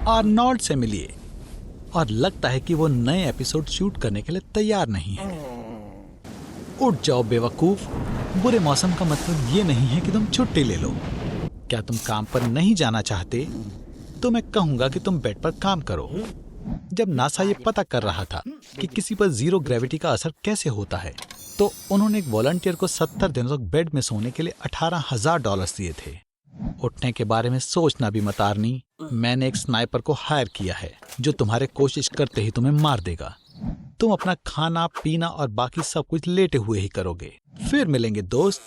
Arnold से मिलिए। और लगता है कि वो नए एपिसोड शूट करने के लिए तैयार नहीं है। उठ जाओ बेवकूफ, बुरे मौसम का मतलब ये नहीं है कि तुम छुट्टी ले लो। क्या तुम काम पर नहीं जाना चाहते तो मैं कहूंगा कि तुम बेड पर काम करो। जब नासा ये पता कर रहा था कि किसी पर जीरो ग्रेविटी का असर कैसे होता है, तो उन्होंने एक वॉलंटियर को 70 दिनों तक बेड में सोने के लिए $18,000 दिए थे। उठने के बारे में सोचना भी मत आर्नी। मैंने एक स्नाइपर को हायर किया है जो तुम्हारे कोशिश करते ही तुम्हें मार देगा। तुम अपना खाना पीना और बाकी सब कुछ लेटे हुए ही करोगे। फिर मिलेंगे दोस्त।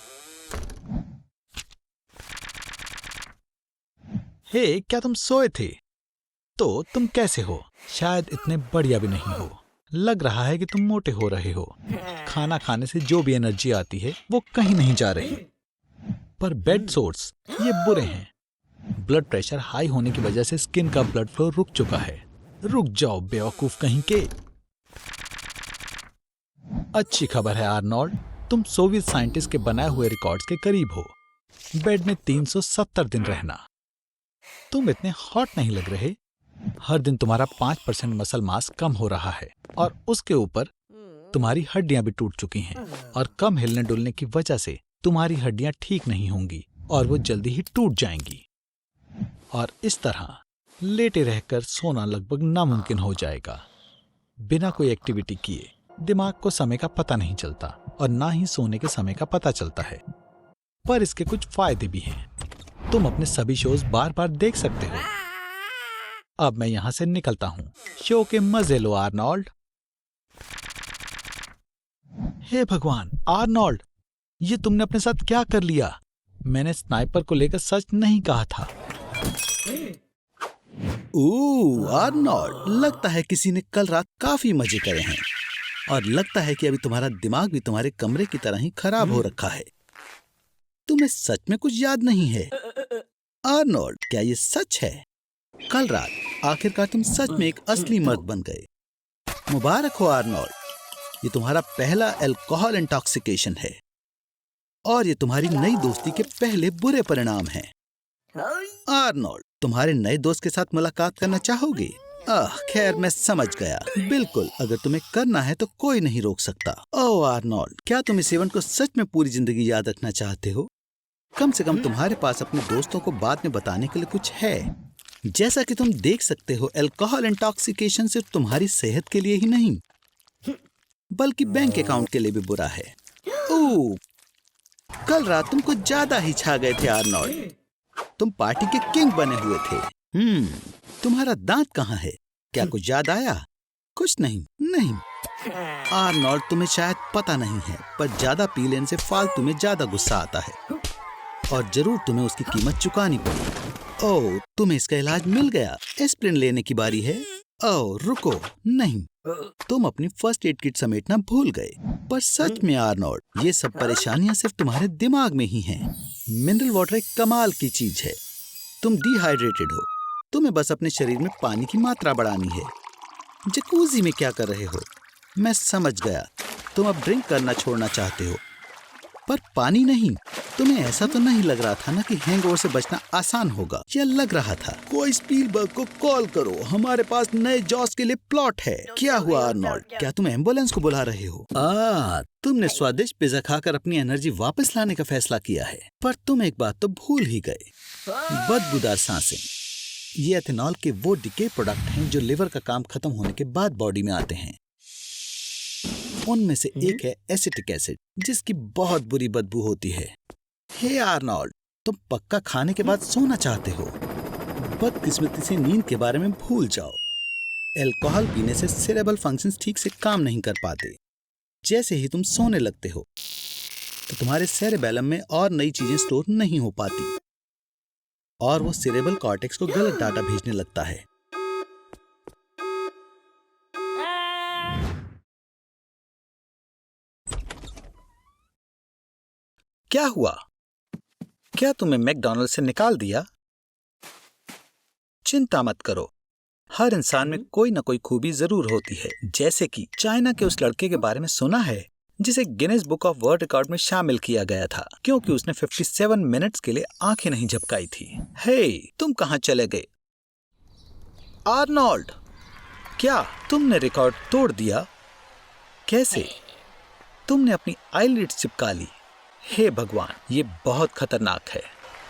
हे, क्या तुम सोए थे? तो तुम कैसे हो? शायद इतने बढ़िया भी नहीं हो। लग रहा है कि तुम मोटे हो रहे हो। खाना खाने से जो भी एनर्जी आती है वो कहीं नहीं जा रही। पर बेड सोर्स ये बुरे हैं। ब्लड प्रेशर हाई होने की वजह से स्किन का ब्लड फ्लो रुक चुका है। रुक जाओ बेवकूफ कहीं के। अच्छी खबर है आर्नोल्ड, तुम सोवियत साइंटिस्ट के बनाए हुए रिकॉर्ड्स के करीब हो। बेड में 370 दिन रहना। तुम इतने हॉट नहीं लग रहे। हर दिन तुम्हारा 5% मसल मास कम हो रहा है और उसके ऊपर तुम्हारी हड्डियां भी टूट चुकी हैं। और कम हिलने डुलने की वजह से तुम्हारी हड्डियां ठीक नहीं होंगी और वो जल्दी ही टूट जाएंगी। और इस तरह लेटे रहकर सोना लगभग नामुमकिन हो जाएगा। बिना कोई एक्टिविटी किए दिमाग को समय का पता नहीं चलता और ना ही सोने के समय का पता चलता है। पर इसके कुछ फायदे भी हैं। तुम अपने सभी शोज बार बार देख सकते हो। अब मैं यहां से निकलता हूं। शो के मजे लो आर्नोल्ड। हे भगवान आर्नोल्ड, ये तुमने अपने साथ क्या कर लिया? मैंने स्नाइपर को लेकर सच नहीं कहा था। आर्नोल्ड, लगता है किसी ने कल रात काफी मजे करे हैं और लगता है कि अभी तुम्हारा दिमाग भी तुम्हारे कमरे की तरह ही खराब हो रखा है। तुम्हें सच में कुछ याद नहीं है? आर्नोल्ड, क्या ये सच है? कल रात आखिरकार तुम सच में एक असली मर्द बन गए। मुबारक हो आर्नोल्ड, ये तुम्हारा पहला अल्कोहल इंटॉक्सिकेशन है और ये तुम्हारी नई दोस्ती के पहले बुरे परिणाम हैं। आर्नोल्ड, तुम्हारे नए दोस्त के साथ मुलाकात करना चाहोगे? खैर मैं समझ गया। बिल्कुल, अगर तुम्हें करना है तो कोई नहीं रोक सकता। ओह आर्नोल्ड, क्या तुम इस इवेंट को सच में पूरी जिंदगी याद रखना चाहते हो? कम से कम तुम्हारे पास अपने दोस्तों को बाद में बताने के लिए कुछ है। जैसा कि तुम देख सकते हो, अल्कोहल इंटॉक्सिकेशन सिर्फ तुम्हारी सेहत के लिए ही नहीं बल्कि बैंक अकाउंट के लिए भी बुरा है। कल रात तुम कुछ ज्यादा ही छा गए थे आर्नोल्ड। तुम पार्टी के किंग बने हुए थे। तुम्हारा दांत कहाँ है? क्या कुछ याद आया? कुछ नहीं। आर्नोल्ड, तुम्हें शायद पता नहीं है, पर ज्यादा पी लेने से फालतू में ज्यादा गुस्सा आता है और जरूर तुम्हें उसकी कीमत चुकानी पड़ी। ओह, तुम्हें इसका इलाज मिल गया। एस्प्रिन लेने की बारी है। ओह रुको, नहीं, तुम अपनी फर्स्ट एड किट समेटना भूल गए। पर सच में आर्नोल्ड, ये सब परेशानियां सिर्फ तुम्हारे दिमाग में ही हैं। मिनरल वाटर एक कमाल की चीज है। तुम डिहाइड्रेटेड हो, तुम्हें बस अपने शरीर में पानी की मात्रा बढ़ानी है। जकूजी में क्या कर रहे हो? मैं समझ गया, तुम अब ड्रिंक करना छोड़ना चाहते हो, पर पानी नहीं। तुम्हें ऐसा तो नहीं लग रहा था ना कि हैंगओवर से बचना आसान होगा? या लग रहा था? कोई स्पीलबर्ग को कॉल करो, हमारे पास नए जॉस के लिए प्लॉट है। क्या हुआ आर्नोल्ड, क्या तुम एम्बुलेंस को बुला रहे हो? तुमने स्वादिष्ट पिज्जा खाकर अपनी एनर्जी वापस लाने का फैसला किया है, पर तुम एक बात तो भूल ही गए, बदबूदार सांसें। ये एथेनॉल के वो डिके प्रोडक्ट हैं जो लिवर का काम खत्म होने के बाद बॉडी में आते हैं। उनमें से एक है एसिटिक एसिड, जिसकी बहुत बुरी बदबू होती है। हे आर्नोल्ड, तुम पक्का खाने के बाद सोना चाहते हो। बदकिस्मती से नींद के बारे में भूल जाओ। अल्कोहल पीने से सेरेब्रल फंक्शंस ठीक से काम नहीं कर पाते। जैसे ही तुम सोने लगते हो तो तुम्हारे सेरेबेलम में और नई चीजें स्टोर नहीं हो पाती और वो सेरेब्रल कॉर्टेक्स को गलत डाटा भेजने लगता है। क्या हुआ? क्या तुम्हें मैकडॉनल्ड से निकाल दिया? चिंता मत करो, हर इंसान में कोई ना कोई खूबी जरूर होती है। जैसे कि चाइना के उस लड़के के बारे में सुना है जिसे Guinness book of world record में शामिल किया गया था क्योंकि उसने 57 मिनट्स के लिए आंखें नहीं झपकाई थी। हे, तुम कहां चले गए? आर्नोल्ड, क्या तुमने रिकॉर्ड तोड़ दिया? कैसे? तुमने अपनी आईलिड्स चिपका ली। हे भगवान, ये बहुत खतरनाक है।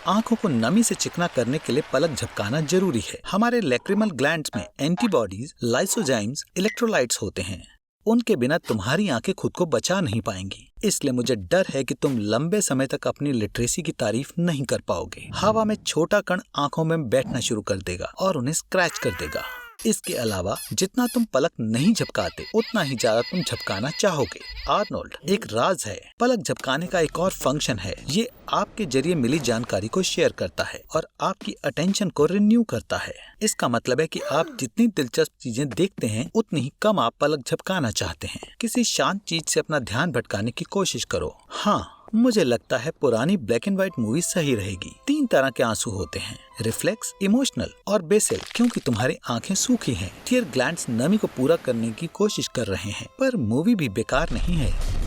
आंखों को नमी से चिकना करने के लिए पलक झपकाना जरूरी है। हमारे लैक्रिमल ग्लैंड्स में एंटीबॉडीज, लाइसोजाइम्स, इलेक्ट्रोलाइट्स होते हैं। उनके बिना तुम्हारी आंखें खुद को बचा नहीं पाएंगी। इसलिए मुझे डर है कि तुम लंबे समय तक अपनी लिटरेसी की तारीफ नहीं कर पाओगे। हवा में छोटा कण आंखों में बैठना शुरू कर देगा और उन्हें स्क्रैच कर देगा। इसके अलावा जितना तुम पलक नहीं झपकाते उतना ही ज्यादा तुम झपकाना चाहोगे। आर्नोल्ड, एक राज है। पलक झपकाने का एक और फंक्शन है। ये आपके जरिए मिली जानकारी को शेयर करता है और आपकी अटेंशन को रिन्यू करता है। इसका मतलब है कि आप जितनी दिलचस्प चीजें देखते हैं उतनी ही कम आप पलक झपकाना चाहते हैं। किसी शांत चीज से अपना ध्यान भटकाने की कोशिश करो। हाँ, मुझे लगता है पुरानी ब्लैक एंड व्हाइट मूवी सही रहेगी। 3 तरह के आंसू होते हैं, रिफ्लेक्स, इमोशनल और बेसल। क्योंकि तुम्हारी आंखें सूखी हैं, टीयर ग्लैंड्स नमी को पूरा करने की कोशिश कर रहे हैं। पर मूवी भी बेकार नहीं है।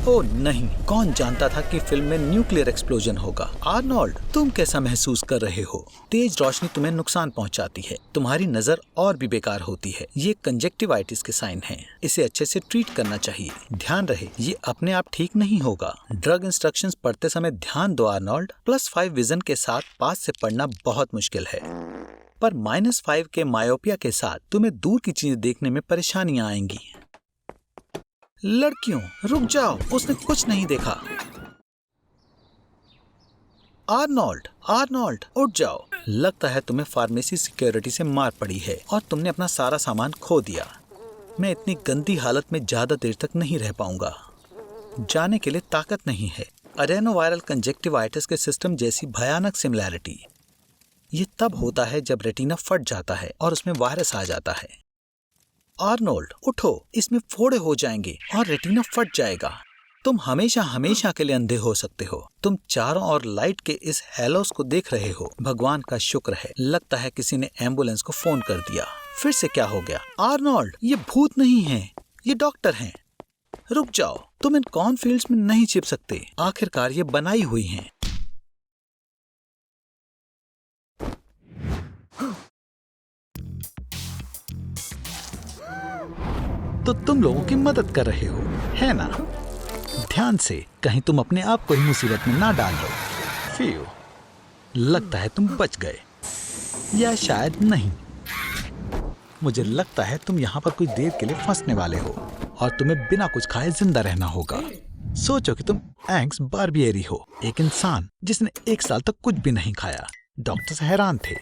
ओह नहीं, कौन जानता था कि फिल्म में न्यूक्लियर एक्सप्लोजन होगा। आर्नोल्ड, तुम कैसा महसूस कर रहे हो? तेज रोशनी तुम्हें नुकसान पहुंचाती है, तुम्हारी नजर और भी बेकार होती है। ये कंजक्टिवाइटिस के साइन हैं। इसे अच्छे से ट्रीट करना चाहिए। ध्यान रहे, ये अपने आप ठीक नहीं होगा। ड्रग इंस्ट्रक्शंस पढ़ते समय ध्यान दो आर्नोल्ड। +5 विजन के साथ पास से पढ़ना बहुत मुश्किल है, पर -5 के मायोपिया के साथ तुम्हें दूर की चीजें देखने में परेशानियां आएंगी। लड़कियों, रुक जाओ, उसने कुछ नहीं देखा। आर्नोल्ड, आर्नोल्ड, उठ जाओ। लगता है तुम्हें फार्मेसी सिक्योरिटी से मार पड़ी है और तुमने अपना सारा सामान खो दिया। मैं इतनी गंदी हालत में ज्यादा देर तक नहीं रह पाऊंगा। जाने के लिए ताकत नहीं है। एडेनोवायरल कंजक्टिवाइटिस के सिस्टम जैसी भयानक सिमिलैरिटी। ये तब होता है जब रेटिना फट जाता है और उसमें वायरस आ जाता है। आर्नोल्ड, उठो, इसमें फोड़े हो जाएंगे और रेटिना फट जाएगा। तुम हमेशा हमेशा के लिए अंधे हो सकते हो। तुम चारों ओर लाइट के इस हैलोस को देख रहे हो। भगवान का शुक्र है, लगता है किसी ने एम्बुलेंस को फोन कर दिया। फिर से क्या हो गया? आर्नोल्ड, ये भूत नहीं है, ये डॉक्टर हैं। रुक जाओ, तुम इन कॉर्नफील्ड्स में नहीं छिप सकते। आखिरकार ये बनाई हुई हैं। तो तुम लोगों की मदद कर रहे हो, है ना? ध्यान से, कहीं तुम अपने आप को ही मुसीबत में ना डाल लो। फियो, लगता है तुम बच गए, या शायद नहीं। मुझे लगता है तुम यहाँ पर कुछ देर के लिए फंसने वाले हो और तुम्हें बिना कुछ खाए जिंदा रहना होगा। सोचो कि तुम एंग्स बार्बियरी हो, एक इंसान जिसने 1 साल तक कुछ भी नहीं खाया। डॉक्टर्स हैरान थे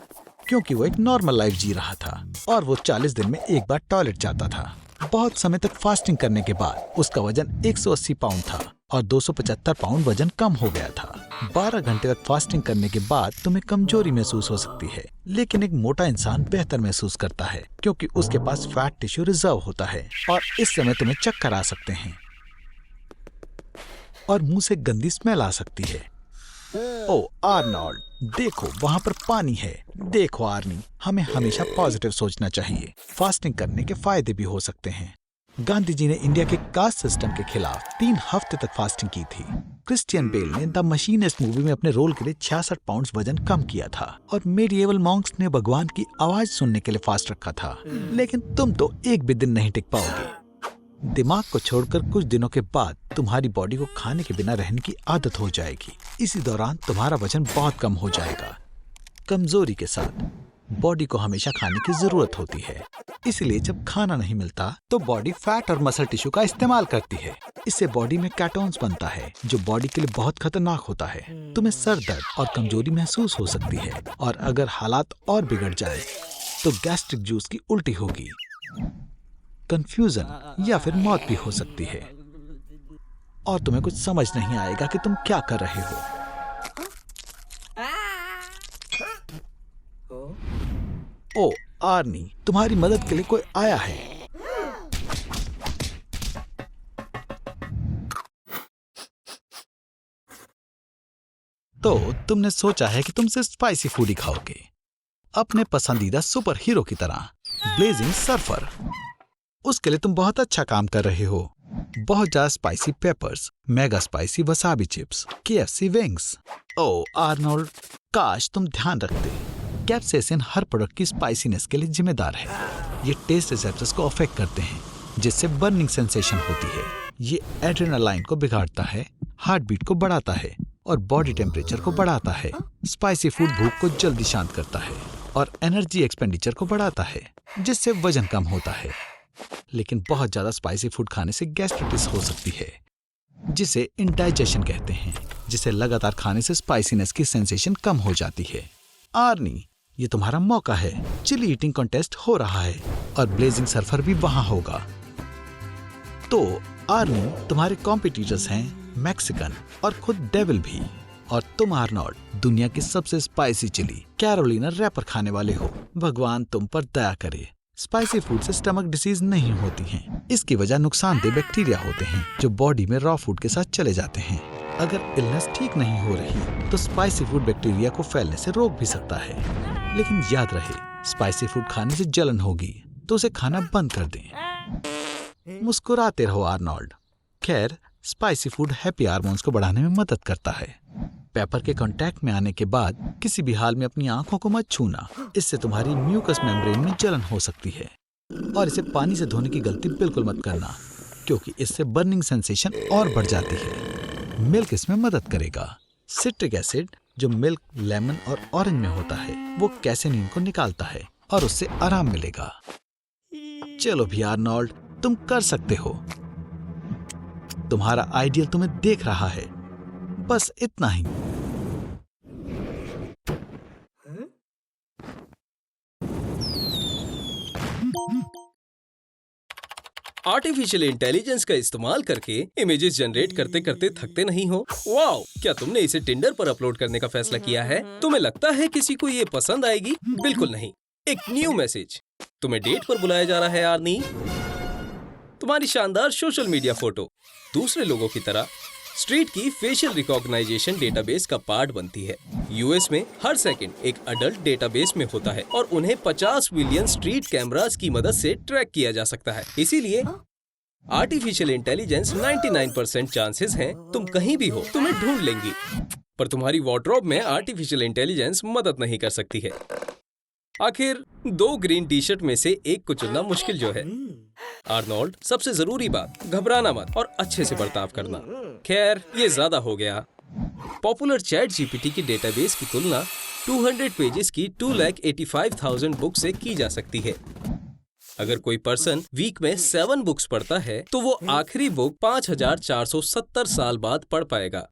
क्योंकि वो एक नॉर्मल लाइफ जी रहा था और वो 40 दिन में एक बार टॉयलेट जाता था। बहुत समय तक फास्टिंग करने के बाद उसका वजन 180 पाउंड था और 275 पाउंड वजन कम हो गया था। 12 घंटे तक फास्टिंग करने के बाद तुम्हें कमजोरी महसूस हो सकती है, लेकिन एक मोटा इंसान बेहतर महसूस करता है क्योंकि उसके पास फैट टिश्यू रिजर्व होता है और इस समय तुम्हें चक्कर आ सकते हैं और मुंह से गंदी स्मेल आ सकती है। ओ आर्नोल्ड, देखो वहाँ पर पानी है। देखो आर्नी, हमें हमेशा पॉजिटिव सोचना चाहिए। फास्टिंग करने के फायदे भी हो सकते हैं। गांधी जी ने इंडिया के कास्ट सिस्टम के खिलाफ 3 हफ्ते तक फास्टिंग की थी। क्रिश्चियन बेल ने द मशीनिस्ट मूवी में अपने रोल के लिए 66 पाउंड वजन कम किया था और मेडिएवल मॉन्क्स ने भगवान की आवाज सुनने के लिए फास्ट रखा था। लेकिन तुम तो एक भी दिन नहीं टिक पाओगे। दिमाग को छोड़कर कुछ दिनों के बाद तुम्हारी बॉडी को खाने के बिना रहने की आदत हो जाएगी। इसी दौरान तुम्हारा वजन बहुत कम हो जाएगा। कमजोरी के साथ बॉडी को हमेशा खाने की जरूरत होती है, इसलिए जब खाना नहीं मिलता तो बॉडी फैट और मसल टिश्यू का इस्तेमाल करती है। इससे बॉडी में कैटोन्स बनता है जो बॉडी के लिए बहुत खतरनाक होता है। तुम्हें सर दर्द और कमजोरी महसूस हो सकती है और अगर हालात और बिगड़ जाए तो गैस्ट्रिक जूस की उल्टी होगी, कंफ्यूजन या फिर मौत भी हो सकती है और तुम्हें कुछ समझ नहीं आएगा कि तुम क्या कर रहे हो। ओ आर्नी, तुम्हारी मदद के लिए कोई आया है। तो तुमने सोचा है कि तुम सिर्फ स्पाइसी फूड ही खाओगे, अपने पसंदीदा सुपर हीरो की तरह, ब्लेजिंग सर्फर। उसके लिए तुम बहुत अच्छा काम कर रहे हो। बहुत ज्यादा spicy peppers, mega spicy wasabi chips, KFC wings. ओ आर्नोल्ड, काश तुम ध्यान रखते। कैप्सेसिन हर प्रोडक्ट की स्पाइसीनेस के लिए जिम्मेदार है। ये टेस्ट रिसेप्टर्स को अफेक्ट करते हैं, जिससे बर्निंग सेंसेशन होती है। ये एड्रेनालाइन को बिगाड़ता है, हार्ट बीट को बढ़ाता है और बॉडी टेम्परेचर को बढ़ाता है। स्पाइसी फूड भूख को जल्दी शांत करता है और एनर्जी एक्सपेंडिचर को बढ़ाता है, जिससे वजन कम होता है। लेकिन बहुत ज्यादा स्पाइसी फूड खाने से गैस्ट्राइटिस हो सकती है, जिसे इंडाइजेशन कहते हैं, जिसे लगातार खाने से स्पाइसीनेस की सेंसेशन कम हो जाती है। आर्नी, ये तुम्हारा मौका है। चिली ईटिंग कॉन्टेस्ट हो रहा है और ब्लेजिंग सर्फर भी वहां होगा। तो आर्नी, तुम्हारे कॉम्पिटिटर्स हैं मैक्सिकन और खुद डेविल भी, और तुम आर्नोल्ड, दुनिया की सबसे स्पाइसी चिली कैरोलिना रैपर खाने वाले हो। भगवान तुम पर दया करे। स्पाइसी फूड से स्टमक डिसीज नहीं होती हैं। इसकी वजह नुकसानदेह बैक्टीरिया होते हैं जो बॉडी में रॉ फूड के साथ चले जाते हैं। अगर इलनेस ठीक नहीं हो रही तो स्पाइसी फूड बैक्टीरिया को फैलने से रोक भी सकता है। लेकिन याद रहे, स्पाइसी फूड खाने से जलन होगी तो उसे खाना बंद कर दें। मुस्कुराते रहो आर्नोल्ड। खैर, स्पाइसी फूड हैप्पी हार्मोन्स को बढ़ाने में मदद करता है। पेपर के कांटेक्ट में आने के बाद किसी भी हाल में अपनी आंखों को मत छूना, इससे तुम्हारी म्यूकस मेम्ब्रेन में जलन हो सकती है। और इसे पानी से धोने की गलती बिल्कुल मत करना, क्योंकि इससे बर्निंग सेंसेशन और बढ़ जाती है। मिल्क इसमें मदद करेगा। सिट्रिक एसिड, जो मिल्क, लेमन और ऑरेंज में होता है, वो कैसेनिन को निकालता है और उससे आराम मिलेगा। चलो भी आर्नोल्ड, तुम कर सकते हो। तुम्हारा आइडियल तुम्हें देख रहा है। बस इतना ही। आर्टिफिशियल इंटेलिजेंस का इस्तेमाल करके इमेजेस जनरेट करते करते थकते नहीं हो? वाओ! क्या तुमने इसे टिंडर पर अपलोड करने का फैसला किया है? तुम्हें लगता है किसी को ये पसंद आएगी? बिल्कुल नहीं। एक न्यू मैसेज, तुम्हें डेट पर बुलाया जा रहा है आर्नी। तुम्हारी शानदार सोशल मीडिया फोटो दूसरे लोगों की तरह स्ट्रीट की फेशियल रिकॉग्नाइजेशन डेटाबेस का पार्ट बनती है। यूएस में हर सेकंड एक अडल्ट डेटाबेस में होता है और उन्हें 50 मिलियन स्ट्रीट कैमरास की मदद से ट्रैक किया जा सकता है। इसीलिए आर्टिफिशियल इंटेलिजेंस 99% चांसेस हैं तुम कहीं भी हो, तुम्हें ढूंढ लेंगी। पर तुम्हारी वार्डरोब में आर्टिफिशियल इंटेलिजेंस मदद नहीं कर सकती है। आखिर 2 ग्रीन टी शर्ट में से एक को चुनना मुश्किल जो है। आर्नोल्ड, सबसे जरूरी बात, घबराना मत और अच्छे से बर्ताव करना। खैर, ये ज्यादा हो गया। पॉपुलर चैट जीपीटी की डेटाबेस की तुलना 200 पेजेस की 2,85,000 बुक से की जा सकती है। अगर कोई पर्सन वीक में 7 बुक्स पढ़ता है तो वो आखिरी बुक 5,470 साल बाद पढ़ पाएगा।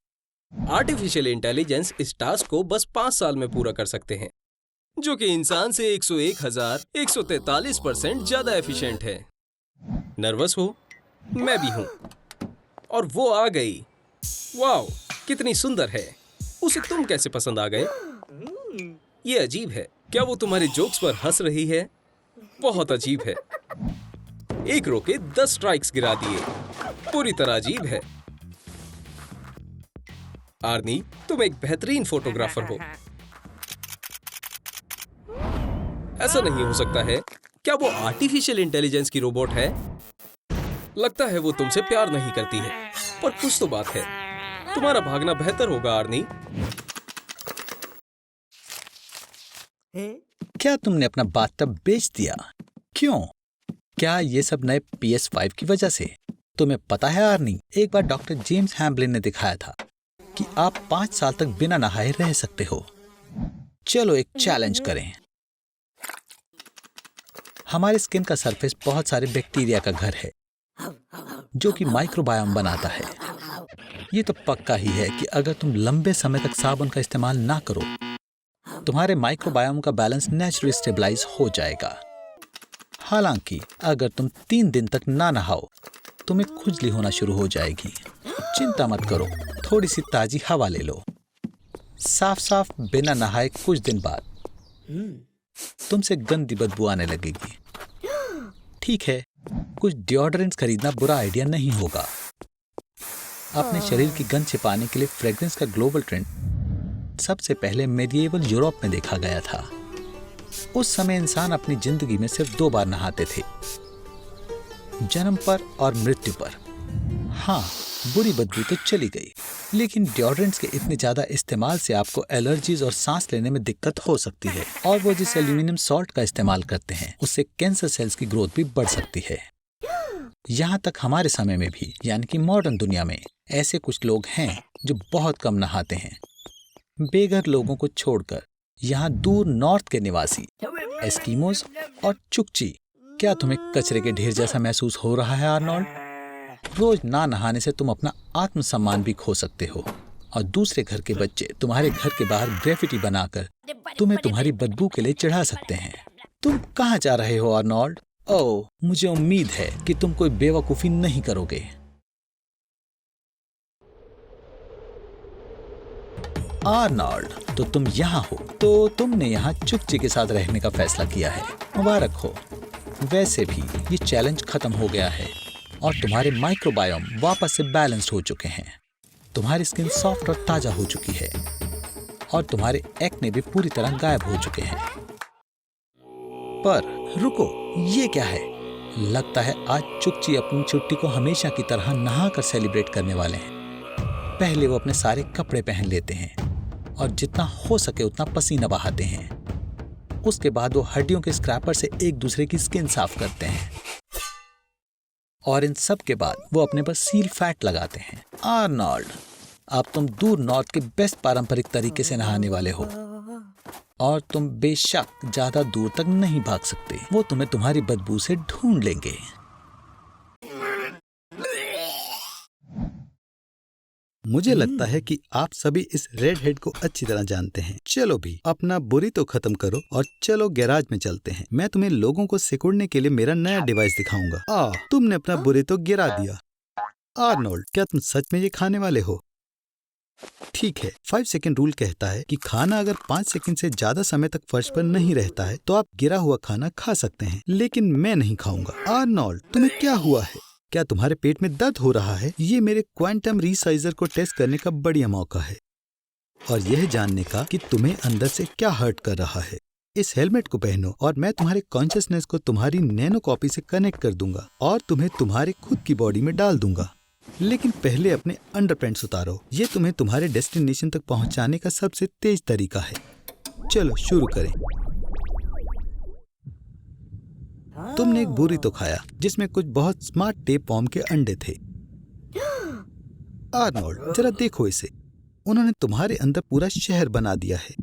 आर्टिफिशियल इंटेलिजेंस इस टास्क को बस 5 साल में पूरा कर सकते हैं, जो कि इंसान से 101,143% ज्यादा एफिशिएंट है। नर्वस हो? मैं भी हूं। और वो आ गई। वाओ, कितनी सुंदर है। उसे तुम कैसे पसंद आ गए? ये अजीब है। क्या वो तुम्हारे जोक्स पर हंस रही है? बहुत अजीब है। एक रो के 10 स्ट्राइक्स गिरा दिए। पूरी तरह अजीब है। आर्नी, तुम एक बेहतरीन फोटोग्राफर हो। ऐसा नहीं हो सकता है। क्या वो आर्टिफिशियल इंटेलिजेंस की रोबोट है? लगता है वो तुमसे प्यार नहीं करती है, पर कुछ तो बात है। तुम्हारा भागना बेहतर होगा आर्नी। क्या तुमने अपना बाथटब बेच दिया? क्यों? क्या ये सब नए PS5 की वजह से? तुम्हें पता है आर्नी, एक बार डॉक्टर जेम्स हैम्बलिन ने दिखाया था कि आप 5 साल तक बिना नहाए रह सकते हो। चलो एक चैलेंज करें। हमारे स्किन का सरफेस बहुत सारे बैक्टीरिया का घर है, जो कि माइक्रोबायोम बनाता है। ये तो पक्का ही है कि अगर तुम लंबे समय तक साबुन का इस्तेमाल ना करो, तुम्हारे माइक्रोबायोम का बैलेंस नेचुरली स्टेबलाइज हो जाएगा। हालांकि अगर तुम 3 दिन तक ना नहाओ, तुम्हें खुजली होना शुरू हो जाएगी। चिंता मत करो, थोड़ी सी ताजी हवा ले लो। साफ साफ बिना नहाए कुछ दिन बाद तुमसे गंदी बदबू आने लगेगी। ठीक है, कुछ डिओड्रेंट्स खरीदना बुरा आइडिया नहीं होगा। अपने शरीर की गंध छिपाने के लिए फ्रेग्रेंस का ग्लोबल ट्रेंड सबसे पहले मेडिएवल यूरोप में देखा गया था। उस समय इंसान अपनी जिंदगी में सिर्फ 2 बार नहाते थे, जन्म पर और मृत्यु पर। हाँ, बुरी बदबू तो चली गई, लेकिन डिओड्रेंट्स के इतने ज्यादा इस्तेमाल से आपको एलर्जीज और सांस लेने में दिक्कत हो सकती है। और वो जिस एल्यूमिनियम सॉल्ट का इस्तेमाल करते हैं उससे कैंसर सेल्स की ग्रोथ भी बढ़ सकती है। यहाँ तक हमारे समय में भी, यानी कि मॉडर्न दुनिया में, ऐसे कुछ लोग हैं जो बहुत कम नहाते हैं। बेघर लोगों को छोड़कर यहाँ दूर नॉर्थ के निवासी एस्किमोस और चुकची, क्या तुम्हें कचरे के ढेर जैसा महसूस हो रहा है आर्नोल्ड? रोज ना नहाने से तुम अपना आत्मसम्मान भी खो सकते हो और दूसरे घर के बच्चे तुम्हारे घर के बाहर ग्रेफिटी बनाकर तुम्हें तुम्हारी बदबू के लिए चढ़ा सकते हैं। तुम कहाँ जा रहे हो आर्नोल्ड? ओह, मुझे उम्मीद है कि तुम कोई बेवकूफी नहीं करोगे। आर्नोल्ड, तो तुम यहाँ हो, तो तुमने यहाँ चुकची के साथ रहने का फैसला किया है। मुबारक हो। वैसे भी ये चैलेंज खत्म हो गया है और तुम्हारे माइक्रोबायोम वापस से बैलेंस्ड हो चुके हैं। तुम्हारी स्किन सॉफ्ट और ताजा हो चुकी है और तुम्हारे एक्ने भी पूरी तरह गायब हो चुके हैं। पर रुको, ये क्या है? लगता है आज चुकची अपनी छुट्टी को हमेशा की तरह नहाकर सेलिब्रेट करने वाले हैं। पहले वो अपने सारे कपड़े पहन लेते हैं और जितना हो सके उतना पसीना बहाते हैं। उसके बाद वो हड्डियों के स्क्रैपर से एक दूसरे की स्किन साफ करते हैं और इन सब के बाद वो अपने पर सील फैट लगाते हैं। आर्नोल्ड, अब तुम दूर नॉर्थ के बेस्ट पारंपरिक तरीके से नहाने वाले हो और तुम बेशक ज्यादा दूर तक नहीं भाग सकते। वो तुम्हें तुम्हारी बदबू से ढूंढ लेंगे। मुझे लगता है कि आप सभी इस रेड हेड को अच्छी तरह जानते हैं। चलो भी अपना बुरी तो खत्म करो और चलो गैराज में चलते हैं। मैं तुम्हें लोगों को सिकुड़ने के लिए मेरा नया डिवाइस दिखाऊंगा। तुमने अपना बुरी तो गिरा दिया। आर्नोल्ड, क्या तुम सच में ये खाने वाले हो? ठीक है, 5 सेकंड रूल कहता है कि खाना अगर 5 सेकंड से ज्यादा समय तक फर्श पर नहीं रहता है तो आप गिरा हुआ खाना खा सकते हैं, लेकिन मैं नहीं खाऊंगा। आर्नोल्ड, तुम्हें क्या हुआ है? क्या तुम्हारे पेट में दर्द हो रहा है? ये मेरे क्वांटम रिसाइजर को टेस्ट करने का बढ़िया मौका है और यह जानने का कि तुम्हें अंदर से क्या हर्ट कर रहा है। इस हेलमेट को पहनो और मैं तुम्हारे कॉन्शियसनेस को तुम्हारी नैनो कॉपी से कनेक्ट कर दूंगा और तुम्हें तुम्हारे खुद की बॉडी में डाल दूंगा। लेकिन पहले अपने अंडरपैंट्स उतारो। ये तुम्हें तुम्हारे डेस्टिनेशन तक पहुंचाने का सबसे तेज तरीका है। चलो शुरू करें। तुमने एक बुरी तो खाया जिसमें कुछ बहुत स्मार्ट टेप वॉर्म के अंडे थे। आर्नोल्ड, जरा देखो इसे। उन्होंने तुम्हारे अंदर पूरा शहर बना दिया है।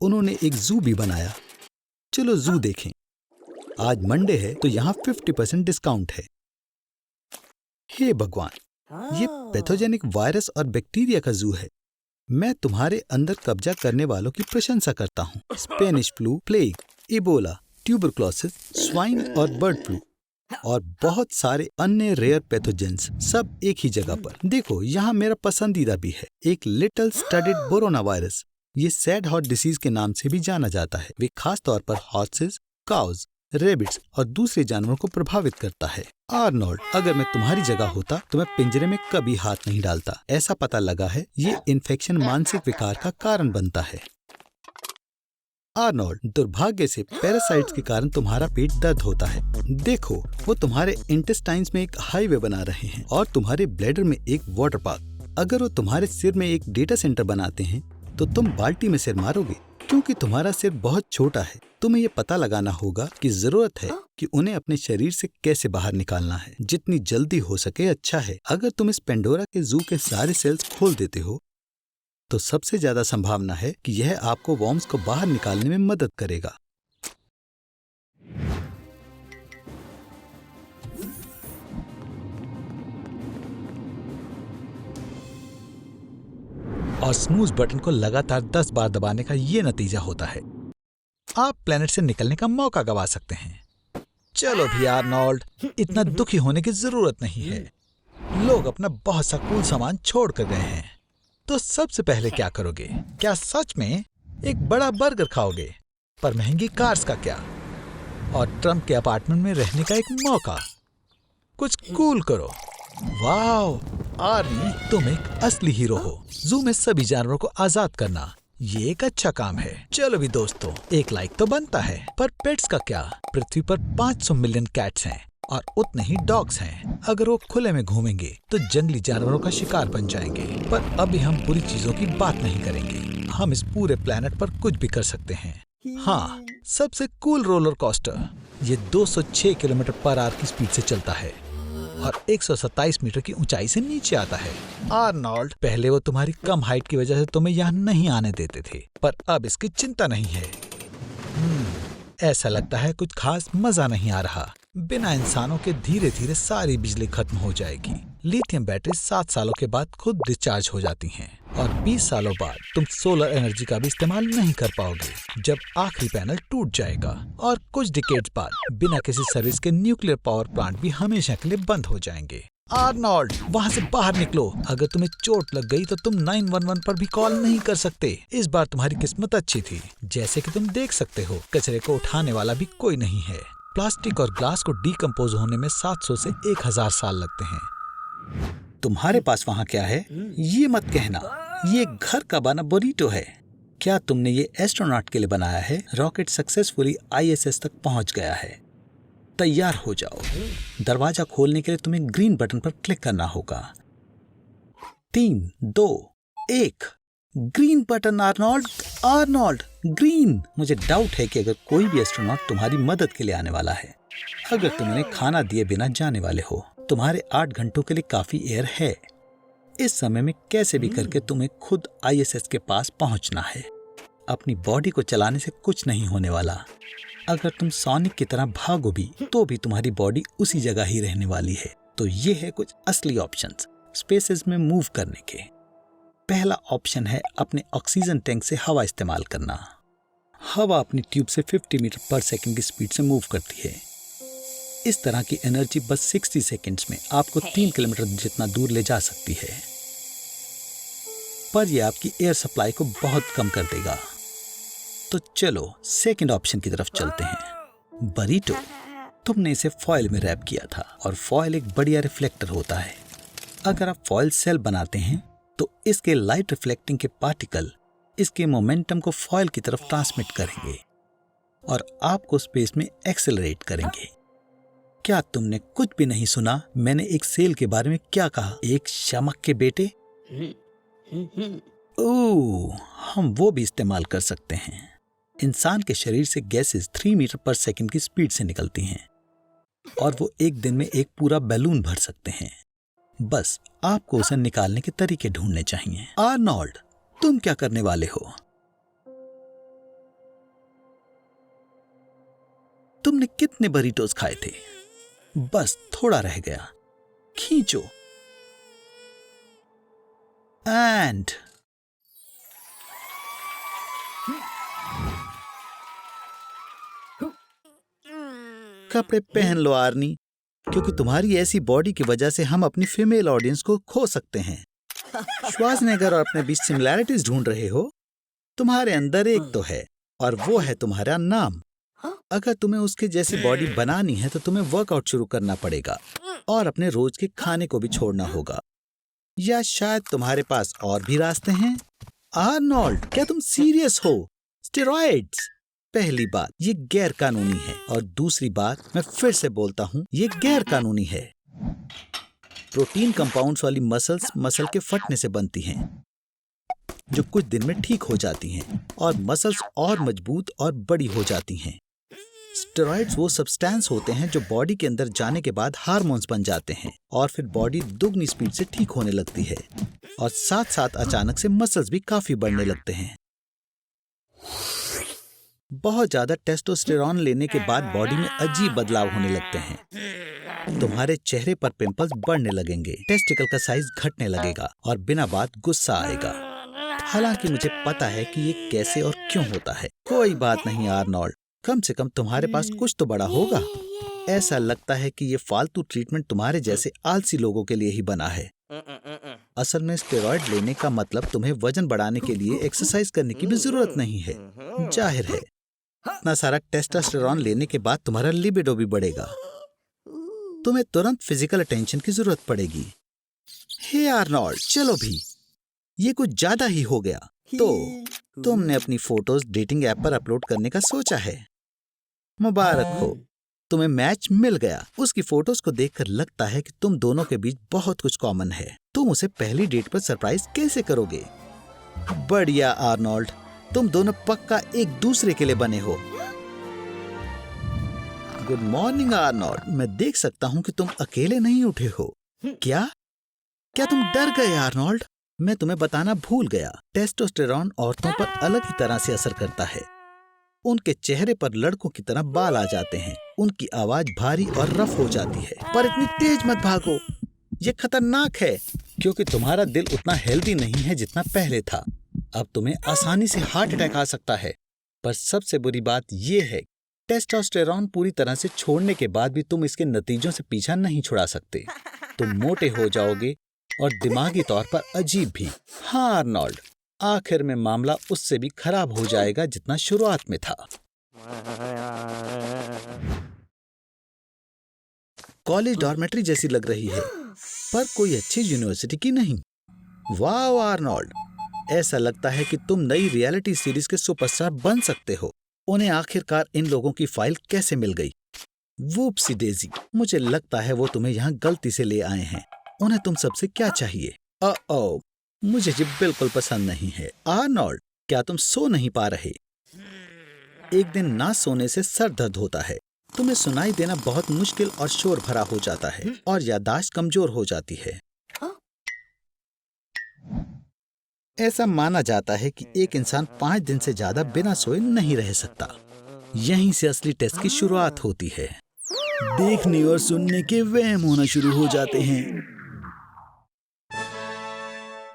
उन्होंने एक जू भी बनाया। चलो जू देखें। आज मंडे है तो यहाँ 50% डिस्काउंट है। हे भगवान, ये पैथोजेनिक वायरस और बैक्टीरिया का जू है। मैं तुम्हारे अंदर कब्जा करने वालों की प्रशंसा करता हूँ। Spanish flu, plague, Ebola, tuberculosis, swine और बर्ड फ्लू और बहुत सारे अन्य रेयर पैथोजेंस, सब एक ही जगह पर। देखो, यहाँ मेरा पसंदीदा भी है, एक लिटिल स्टडेड बोरोना वायरस। ये सैड हॉट डिसीज के नाम से भी जाना जाता है। वे खास तौर पर हॉर्सेस, काउज, रेबिट्स और दूसरे जानवरों को प्रभावित करता है। आर्नोल्ड, अगर मैं तुम्हारी जगह होता तो मैं पिंजरे में कभी हाथ नहीं डालता। ऐसा पता लगा है ये इन्फेक्शन मानसिक विकार का कारण बनता है। आर्नोल्ड, दुर्भाग्य से पैरासाइट्स के कारण तुम्हारा पेट दर्द होता है। देखो, वो तुम्हारे इंटेस्टाइन्स में एक हाईवे बना रहे हैं और तुम्हारे ब्लैडर में एक वाटर पार्क। अगर वो तुम्हारे सिर में एक डेटा सेंटर बनाते हैं तो तुम बाल्टी में सिर मारोगे, क्योंकि तुम्हारा सिर बहुत छोटा है। तुम्हें ये पता लगाना होगा कि जरूरत है कि उन्हें अपने शरीर से कैसे बाहर निकालना है। जितनी जल्दी हो सके अच्छा है। अगर तुम इस पेंडोरा के जू के सारे सेल्स खोल देते हो तो सबसे ज्यादा संभावना है कि यह आपको वॉर्म्स को बाहर निकालने में मदद करेगा। और स्नूज बटन को लगातार 10 बार दबाने का ये नतीजा होता है, आप प्लेनेट से निकलने का मौका गवा सकते हैं। चलो भी आर्नोल्ड, इतना दुखी होने की जरूरत नहीं है। लोग अपना बहुत सा कूल सामान छोड़ कर गए हैं। तो सबसे पहले क्या करोगे? क्या सच में एक बड़ा बर्गर खाओगे? पर महंगी कार्स का क्या? और ट्रम्प के अपार्टमेंट में रहने का एक मौका? कुछ कूल करो। वाह आर्नी, तुम एक असली हीरो हो। जू में सभी जानवरों को आजाद करना, ये एक अच्छा काम है। चलो भी दोस्तों, एक लाइक तो बनता है। पर पेट्स का क्या? पृथ्वी पर 500 मिलियन कैट्स हैं और उतने ही डॉग्स हैं। अगर वो खुले में घूमेंगे तो जंगली जानवरों का शिकार बन जाएंगे। पर अभी हम बुरी चीजों की बात नहीं करेंगे। हम इस पूरे प्लेनेट पर कुछ भी कर सकते हैं। हाँ, सबसे कूल रोलर कोस्टर। ये 206 किलोमीटर पर आवर की स्पीड से चलता है और 127 मीटर की ऊंचाई से नीचे आता है। आर्नोल्ड, पहले वो तुम्हारी कम हाइट की वजह से तुम्हें यहाँ नहीं आने देते थे, पर अब इसकी चिंता नहीं है। ऐसा लगता है कुछ खास मजा नहीं आ रहा। बिना इंसानों के धीरे धीरे सारी बिजली खत्म हो जाएगी। लिथियम बैटरी 7 सालों के बाद खुद डिस्चार्ज हो जाती हैं और 20 सालों बाद तुम सोलर एनर्जी का भी इस्तेमाल नहीं कर पाओगे, जब आखिरी पैनल टूट जाएगा। और कुछ डिकेड्स बाद बिना किसी सर्विस के न्यूक्लियर पावर प्लांट भी हमेशा के लिए बंद हो जाएंगे। आर्नोल्ड, वहाँ से बाहर निकलो। अगर तुम्हें चोट लग गई तो तुम 911 पर भी कॉल नहीं कर सकते। इस बार तुम्हारी किस्मत अच्छी थी। जैसे कि तुम देख सकते हो, कचरे को उठाने वाला भी कोई नहीं है। प्लास्टिक और ग्लास को डीकम्पोज होने में 700 से 1000 साल लगते हैं। तुम्हारे पास वहाँ क्या है? ये मत कहना ये घर का बना बुरीटो है। क्या तुमने ये एस्ट्रोनॉट के लिए बनाया है? रॉकेट सक्सेसफुली ISS तक पहुंच गया है। तैयार हो जाओ। दरवाजा खोलने के लिए तुम्हें ग्रीन बटन पर क्लिक करना होगा। 3, 2, 1। Green button Arnold. Arnold, green. मुझे डाउट है कि अगर कोई भी एस्ट्रोनॉट तुम्हारी मदद के लिए आने वाला है। अगर तुम उन्हें खाना दिए बिना जाने वाले हो, तुम्हारे 8 घंटों के लिए काफी एयर है। इस समय में कैसे भी करके तुम्हें खुद ISS के पास पहुंचना है। अपनी बॉडी को चलाने से कुछ नहीं होने वाला। अगर तुम सोनिक की तरह भागो भी तो भी तुम्हारी बॉडी उसी जगह ही रहने वाली है। तो ये है कुछ असली ऑप्शंस स्पेसेस में मूव करने के। पहला ऑप्शन है अपने ऑक्सीजन टैंक से हवा इस्तेमाल करना। हवा अपनी ट्यूब से 50 मीटर पर सेकंड की स्पीड से मूव करती है। इस तरह की एनर्जी बस 60 सेकंड्स में आपको 3 किलोमीटर जितना दूर ले जा सकती है, पर यह आपकी एयर सप्लाई को बहुत कम कर देगा। तो चलो सेकंड ऑप्शन की तरफ चलते हैं। बरीटो, तुमने इसे फॉयल में रैप किया था और फॉयल एक बढ़िया रिफ्लेक्टर होता है। अगर आप फॉयल सेल बनाते हैं तो इसके लाइट रिफ्लेक्टिंग के पार्टिकल इसके मोमेंटम को फॉयल की तरफ ट्रांसमिट करेंगे और आपको स्पेस में एक्सेलरेट करेंगे। क्या तुमने कुछ भी नहीं सुना? मैंने एक सेल के बारे में क्या कहा? एक शामक के बेटे। ओह, हम वो भी इस्तेमाल कर सकते हैं। इंसान के शरीर से गैसेस 3 मीटर पर सेकंड की स्पीड से निकलती हैं और वो एक दिन में एक पूरा बैलून भर सकते हैं। बस आपको उसे निकालने के तरीके ढूंढने चाहिए। आर्नोल्ड, तुम क्या करने वाले हो? तुमने कितने बरीटोस खाए थे? बस थोड़ा रह गया। खींचो। एंड कपड़े पहन लो आर्नी, क्योंकि तुम्हारी ऐसी बॉडी की वजह से हम अपनी फीमेल ऑडियंस को खो सकते हैं। श्वार्ज़नेगर और अपने बीच सिमिलैरिटीज ढूंढ रहे हो? तुम्हारे अंदर एक तो है और वो है तुम्हारा नाम। अगर तुम्हें उसके जैसी बॉडी बनानी है तो तुम्हें वर्कआउट शुरू करना पड़ेगा और अपने रोज के खाने को भी छोड़ना होगा। या शायद तुम्हारे पास और भी रास्ते हैं। आर्नोल्ड, क्या तुम सीरियस हो? स्टेरॉइड्स। पहली बात, ये गैर कानूनी है और दूसरी बात, मैं फिर से बोलता हूँ, ये गैर कानूनी है। प्रोटीन कंपाउंड्स वाली मसल्स मसल के फटने से बनती हैं, जो कुछ दिन में ठीक हो जाती हैं और मसल्स और मजबूत और बड़ी हो जाती हैं। स्टेरॉइड्स वो सब्सटेंस होते हैं जो बॉडी के अंदर जाने के बाद हार्मोन्स बन जाते हैं और फिर बॉडी दुगनी स्पीड से ठीक होने लगती है और साथ साथ अचानक से मसल्स भी काफी बढ़ने लगते हैं। बहुत ज्यादा टेस्टोस्टेरॉन लेने के बाद बॉडी में अजीब बदलाव होने लगते हैं। तुम्हारे चेहरे पर पिंपल्स बढ़ने लगेंगे, टेस्टिकल का साइज घटने लगेगा और बिना बात गुस्सा आएगा। हालांकि मुझे पता है कि ये कैसे और क्यों होता है। कोई बात नहीं आर्नोल्ड, कम से कम तुम्हारे पास कुछ तो बड़ा होगा। ऐसा लगता है कि ये फालतू ट्रीटमेंट तुम्हारे जैसे आलसी लोगों के लिए ही बना है। असल में स्टेरॉइड लेने का मतलब तुम्हें वजन बढ़ाने के लिए एक्सरसाइज करने की भी जरूरत नहीं है। जाहिर है इतना सारा टेस्टोस्टेरॉन लेने के बाद तुम्हारा लिबिडो भी बढ़ेगा। तुम्हें तुरंत फिजिकल अटेंशन की जरूरत पड़ेगी। हे आर्नोल्ड, चलो भी, ये कुछ ज्यादा ही हो गया। तो तुमने अपनी फोटोज डेटिंग ऐप पर अपलोड करने का सोचा है? मुबारक हो, तुम्हें मैच मिल गया। उसकी फोटोज को देखकर लगता है कि तुम दोनों के बीच बहुत कुछ कॉमन है। तुम उसे पहली डेट पर सरप्राइज कैसे करोगे? बढ़िया आर्नोल्ड, तुम दोनों पक्का एक दूसरे के लिए बने हो। गुड मॉर्निंग आर्नोल्ड, मैं देख सकता हूँ कि तुम अकेले नहीं उठे हो। क्या तुम डर गए आर्नोल्ड? मैं तुम्हें बताना भूल गया, टेस्टोस्टेरोन औरतों पर अलग ही तरह से असर करता है। उनके चेहरे पर लड़कों की तरह बाल आ जाते हैं, उनकी आवाज भारी और रफ हो जाती है। पर इतनी तेज मत भागो, ये खतरनाक है, क्योंकि तुम्हारा दिल उतना हेल्दी नहीं है जितना पहले था। अब तुम्हें आसानी से हार्ट अटैक आ सकता है। पर सबसे बुरी बात यह है, टेस्टोस्टेरोन पूरी तरह से छोड़ने के बाद भी तुम इसके नतीजों से पीछा नहीं छुड़ा सकते। तुम मोटे हो जाओगे और दिमागी तौर पर अजीब भी। हाँ आर्नोल्ड, आखिर में मामला उससे भी खराब हो जाएगा जितना शुरुआत में था। कॉलेज डॉर्मेट्री जैसी लग रही है, पर कोई अच्छी यूनिवर्सिटी की नहीं। वाह आर्नोल्ड, ऐसा लगता है कि तुम नई रियलिटी सीरीज के सुपरस्टार बन सकते हो। उन्हें आखिरकार इन लोगों की फाइल कैसे मिल गई? वूप्सी डेजी, मुझे लगता है वो तुम्हें यहाँ गलती से ले आए हैं। उन्हें तुम सबसे क्या चाहिए? ओ, मुझे ये बिल्कुल पसंद नहीं है। आर्नोल्ड, क्या तुम सो नहीं पा रहे? एक दिन ना सोने से सर दर्द होता है, तुम्हें सुनाई देना बहुत मुश्किल और शोर भरा हो जाता है और याददाश्त कमजोर हो जाती है। ऐसा माना जाता है कि एक इंसान 5 दिन से ज्यादा बिना सोए नहीं रह सकता। यहीं से असली टेस्ट की शुरुआत होती है। देखने और सुनने के वहम होना शुरू हो जाते हैं।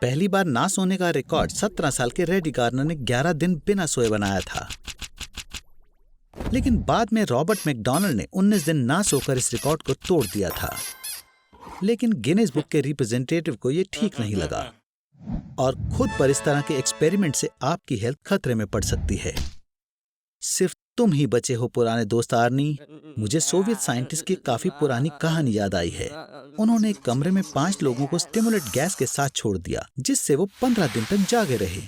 पहली बार ना सोने का रिकॉर्ड 17 साल के रेडी गार्नर ने 11 दिन बिना सोए बनाया था। लेकिन बाद में रॉबर्ट मैकडॉनल्ड ने 19 दिन ना सोकर इस रिकॉर्ड को तोड़ दिया था। लेकिन गिनीज बुक के रिप्रेजेंटेटिव को यह ठीक नहीं लगा और खुद पर इस तरह के एक्सपेरिमेंट से आपकी हेल्थ खतरे में पड़ सकती है। सिर्फ तुम ही बचे हो पुराने दोस्त आर्नी। मुझे सोवियत साइंटिस्ट की काफी पुरानी कहानी याद आई है। उन्होंने एक कमरे में 5 लोगों को स्टिमुलेट गैस के साथ छोड़ दिया, जिससे वो 15 दिन तक जागे रहे।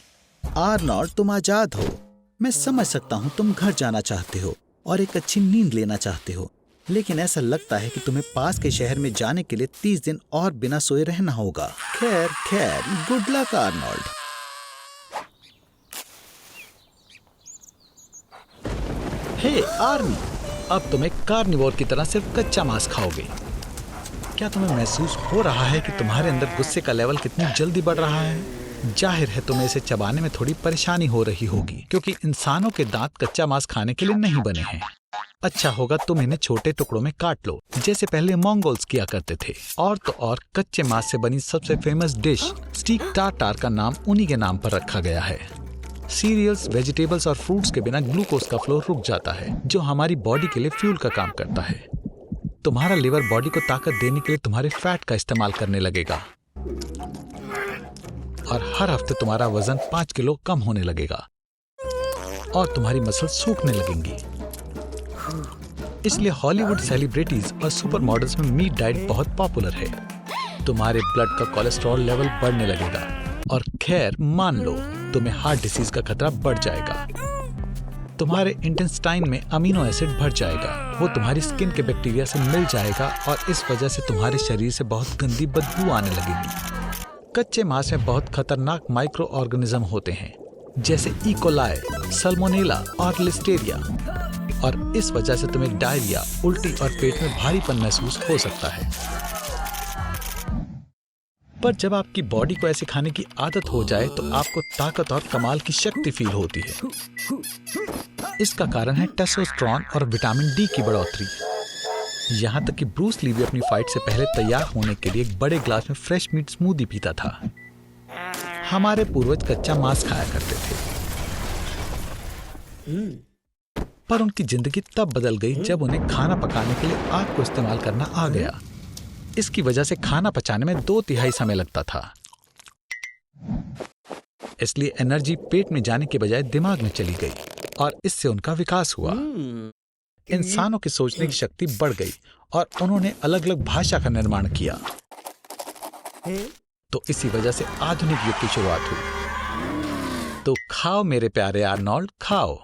आर्नोल्ड, तुम आजाद हो। मैं समझ सकता हूँ तुम घर जाना चाहते हो और एक अच्छी नींद लेना चाहते हो, लेकिन ऐसा लगता है कि तुम्हें पास के शहर में जाने के लिए 30 दिन और बिना सोए रहना होगा। खैर, गुड लक आर्नोल्ड। हे आर्नी, अब तुम एक कार्निवोर की तरह सिर्फ कच्चा मांस खाओगे। क्या तुम्हें महसूस हो रहा है कि तुम्हारे अंदर गुस्से का लेवल कितनी जल्दी बढ़ रहा है? जाहिर है तुम्हें इसे चबाने में थोड़ी परेशानी हो रही होगी, क्योंकि इंसानों के दांत कच्चा मांस खाने के लिए नहीं बने हैं। अच्छा होगा तुम इन्हें छोटे टुकड़ों में काट लो, जैसे पहले मंगोल्स किया करते थे। और तो और कच्चे मांस से बनी सबसे फेमस डिश स्टीक टार्टार का नाम उन्हीं के नाम पर रखा गया है। सीरियल्स, वेजिटेबल्स और फ्रूट्स के बिना ग्लूकोज का फ्लो रुक जाता है, जो हमारी बॉडी के लिए फ्यूल का काम करता है। तुम्हारा लिवर बॉडी को ताकत देने के लिए तुम्हारे फैट का इस्तेमाल करने लगेगा और हर हफ्ते तुम्हारा वजन 5 किलो कम होने लगेगा और तुम्हारी मसल सूखने लगेंगी। इसलिए हॉलीवुड सेलिब्रिटीज और सुपर मॉडल्स में मीट डाइट बहुत पॉपुलर है। तुम्हारे ब्लड का कोलेस्ट्रॉल लेवल बढ़ने लगेगा और खैर मान लो तुम्हें हार्ट डिसीज का खतरा बढ़ जाएगा। तुम्हारे इंटेस्टाइन में अमीनो एसिड बढ़ जाएगा, वो तुम्हारी स्किन के बैक्टीरिया से मिल जाएगा और इस वजह से तुम्हारे शरीर से बहुत गंदी बदबू आने लगेगी। कच्चे मांस में बहुत खतरनाक माइक्रो ऑर्गेनिज्म होते हैं, जैसे इकोलाई, सल्मोनेला और लिस्टेरिया, और इस वजह से तुम्हें डायरिया, उल्टी और पेट में भारीपन महसूस हो सकता है। पर जब आपकी बॉडी को ऐसे खाने की आदत हो जाए तो आपको ताकत और कमाल की शक्ति फील होती है। इसका कारण है टेस्टोस्टेरोन और विटामिन डी की बढ़ोतरी। यहाँ तक कि ब्रूस ली भी अपनी फाइट से पहले तैयार होने के लिए एक बड़े ग्लास में फ्रेश मीट स्मूदी पीता था। हमारे पूर्वज कच्चा मांस खाया करते थे, पर उनकी जिंदगी तब बदल गई जब उन्हें खाना पकाने के लिए आग को इस्तेमाल करना आ गया। इसकी वजह से खाना पचाने में 2/3 समय लगता था। इसलिए एनर्जी पेट में जाने के बजाय दिमाग में चली गई और इससे उनका विकास हुआ। इंसानों की सोचने की शक्ति बढ़ गई और उन्होंने अलग अलग भाषा का निर्माण किया। तो इसी वजह से आधुनिक युग की शुरुआत हुई। तो खाओ मेरे प्यारे आर्नोल्ड, खाओ।